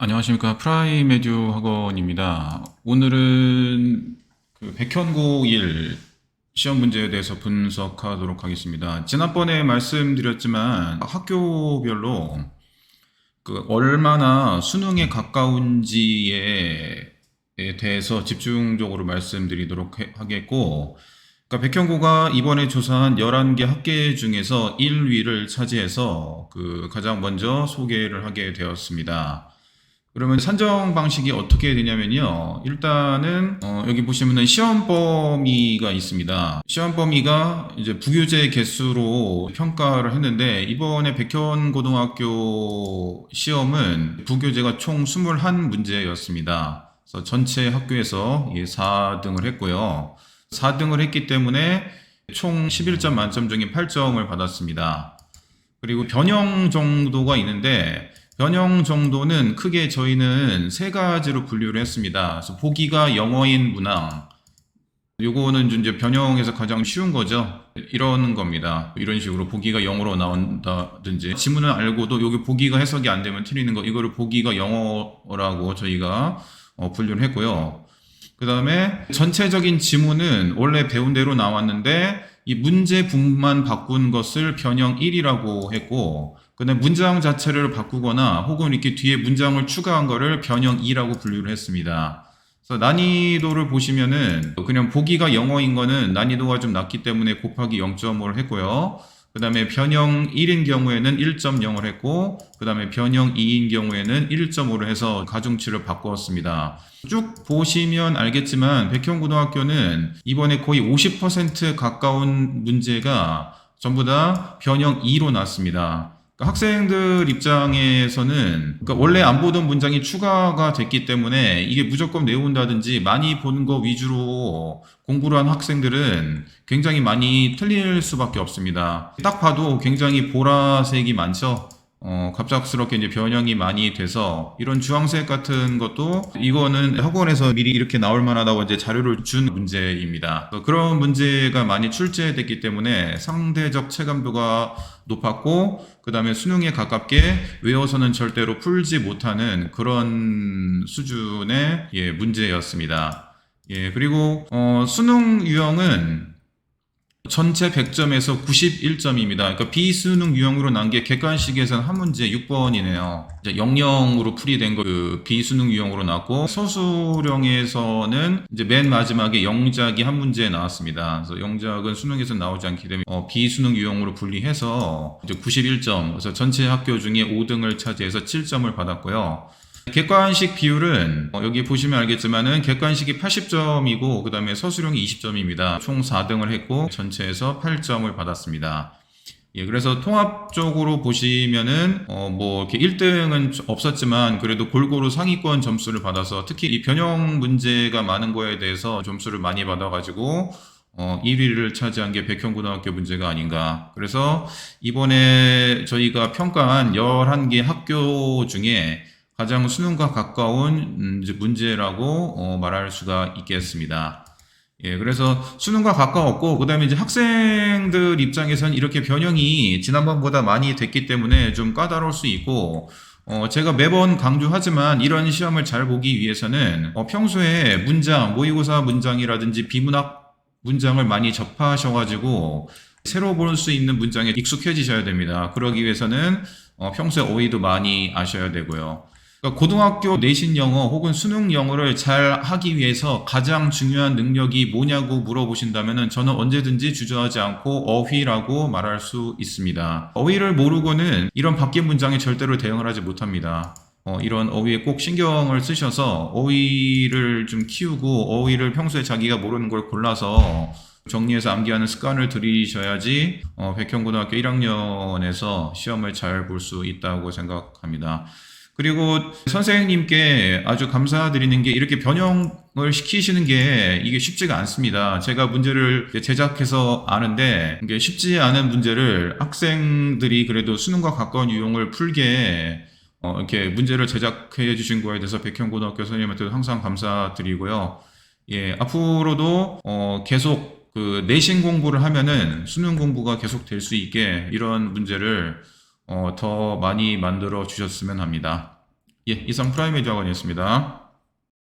안녕하십니까. 프라이메듀 학원입니다. 오늘은 백현고 1 시험 문제에 대해서 분석하도록 하겠습니다. 지난번에 말씀드렸지만 학교별로 얼마나 수능에 가까운지에 대해서 집중적으로 말씀드리도록 하겠고, 그러니까 백현고가 이번에 조사한 11개 학계 중에서 1위를 차지해서 가장 먼저 소개를 하게 되었습니다. 그러면 산정 방식이 어떻게 되냐면요. 일단은 여기 보시면은 시험 범위가 있습니다. 시험 범위가 이제 부교재 개수로 평가를 했는데, 이번에 백현고등학교 시험은 부교재가 총 21문제였습니다. 그래서 전체 학교에서 4등을 했고요. 4등을 했기 때문에 총 11점 만점 중에 8점을 받았습니다. 그리고 변형 정도가 있는데, 변형 정도는 크게 저희는 세 가지로 분류를 했습니다. 그래서 보기가 영어인 문항, 요거는 이제 변형에서 가장 쉬운 거죠. 이런 겁니다. 이런 식으로 보기가 영어로 나온다든지, 지문을 알고도 여기 보기가 해석이 안 되면 틀리는 거, 이거를 보기가 영어라고 저희가 분류를 했고요. 그 다음에 전체적인 지문은 원래 배운 대로 나왔는데 이 문제분만 바꾼 것을 변형 1이라고 했고, 근데 문장 자체를 바꾸거나 혹은 이렇게 뒤에 문장을 추가한 거를 변형 2라고 분류를 했습니다. 그래서 난이도를 보시면은 그냥 보기가 영어인 거는 난이도가 좀 낮기 때문에 곱하기 0.5를 했고요. 그 다음에 변형 1인 경우에는 1.0을 했고, 그 다음에 변형 2인 경우에는 1.5를 해서 가중치를 바꾸었습니다. 쭉 보시면 알겠지만 백현고등학교는 이번에 거의 50% 가까운 문제가 전부 다 변형 2로 났습니다. 그러니까 학생들 입장에서는 원래 안 보던 문장이 추가가 됐기 때문에 이게 무조건 외운다든지 많이 보는 거 위주로 공부를 한 학생들은 굉장히 많이 틀릴 수밖에 없습니다. 딱 봐도 굉장히 보라색이 많죠. 갑작스럽게 이제 변형이 많이 돼서 이런 주황색 같은 것도 이거는 학원에서 미리 이렇게 나올 만하다고 이제 자료를 준 문제입니다. 그런 문제가 많이 출제됐기 때문에 상대적 체감도가 높았고, 그 다음에 수능에 가깝게 외워서는 절대로 풀지 못하는 그런 수준의 문제였습니다. 그리고 수능 유형은 전체 100점에서 91점입니다. 그러니까 비수능 유형으로 난 게 객관식에서는 한 문제 6번이네요. 이제 영영으로 풀이된 거 비수능 유형으로 나왔고, 서술형에서는 이제 맨 마지막에 영작이 한 문제에 나왔습니다. 그래서 영작은 수능에서 나오지 않기 때문에 비수능 유형으로 분리해서 이제 91점, 그래서 전체 학교 중에 5등을 차지해서 7점을 받았고요. 객관식 비율은 여기 보시면 알겠지만은 객관식이 80점이고 그 다음에 서술형이 20점입니다. 총 4등을 했고 전체에서 8점을 받았습니다. 그래서 통합적으로 보시면은 뭐 이렇게 1등은 없었지만 그래도 골고루 상위권 점수를 받아서, 특히 이 변형 문제가 많은 거에 대해서 점수를 많이 받아가지고 1위를 차지한 게 백현고등학교 문제가 아닌가. 그래서 이번에 저희가 평가한 11개 학교 중에 가장 수능과 가까운 문제라고 말할 수가 있겠습니다. 그래서 수능과 가까웠고, 그 다음에 이제 학생들 입장에서는 이렇게 변형이 지난번보다 많이 됐기 때문에 좀 까다로울 수 있고, 제가 매번 강조하지만 이런 시험을 잘 보기 위해서는 평소에 문장, 모의고사 문장이라든지 비문학 문장을 많이 접하셔가지고 새로 볼 수 있는 문장에 익숙해지셔야 됩니다. 그러기 위해서는 평소에 어휘도 많이 아셔야 되고요. 그러니까 고등학교 내신 영어 혹은 수능 영어를 잘 하기 위해서 가장 중요한 능력이 뭐냐고 물어보신다면 저는 언제든지 주저하지 않고 어휘라고 말할 수 있습니다. 어휘를 모르고는 이런 바뀐 문장에 절대로 대응을 하지 못합니다. 이런 어휘에 꼭 신경을 쓰셔서 어휘를 좀 키우고, 어휘를 평소에 자기가 모르는 걸 골라서 정리해서 암기하는 습관을 들이셔야지 백현고등학교 1학년에서 시험을 잘 볼 수 있다고 생각합니다. 그리고 선생님께 아주 감사드리는 게, 이렇게 변형을 시키시는 게 이게 쉽지가 않습니다. 제가 문제를 제작해서 아는데, 이게 쉽지 않은 문제를 학생들이 그래도 수능과 가까운 유형을 풀게 이렇게 문제를 제작해 주신 거에 대해서 백현고등학교 선생님한테도 항상 감사드리고요. 앞으로도 계속 내신 공부를 하면은 수능 공부가 계속 될 수 있게 이런 문제를 더 많이 만들어 주셨으면 합니다. 예, 이상 프라이메디 학원이었습니다.